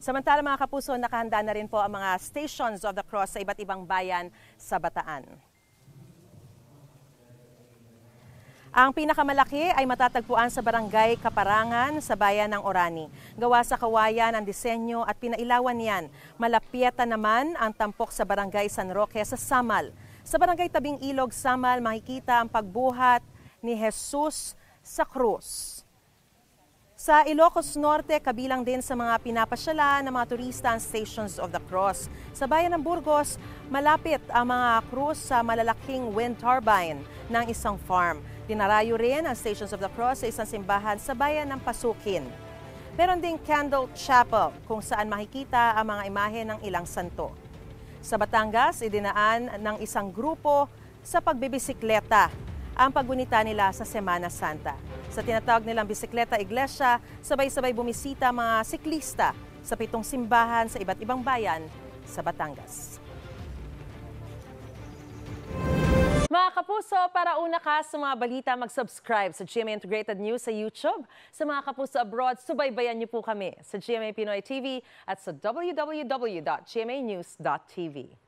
Samantala mga kapuso, nakahanda na rin po ang mga Stations of the Cross sa iba't ibang bayan sa Bataan. Ang pinakamalaki ay matatagpuan sa Barangay Kaparangan sa bayan ng Orani. Gawa sa kawayan ang disenyo at pinailawan niyan. Malapieta naman ang tampok sa Barangay San Roque sa Samal. Sa Barangay Tabing Ilog, Samal, makikita ang pagbuhat ni Jesus sa krus. Sa Ilocos Norte, kabilang din sa mga pinapasyalan ng mga turista ang Stations of the Cross. Sa bayan ng Burgos, malapit ang mga krus sa malalaking wind turbine ng isang farm. Dinarayo rin ang Stations of the Cross sa isang simbahan sa bayan ng Pasukin. Meron ding Candle Chapel kung saan makikita ang mga imahe ng ilang santo. Sa Batangas, idinaan ng isang grupo sa pagbibisikleta ang paggunita nila sa Semana Santa. Sa tinatawag nilang Bisikleta Iglesia, sabay-sabay bumisita mga siklista sa 7 simbahan sa iba't ibang bayan sa Batangas. Mga kapuso, para una ka sa mga balita, mag-subscribe sa GMA Integrated News sa YouTube. Sa mga kapuso abroad, subaybayan niyo po kami sa GMA Pinoy TV at sa www.gmanews.tv.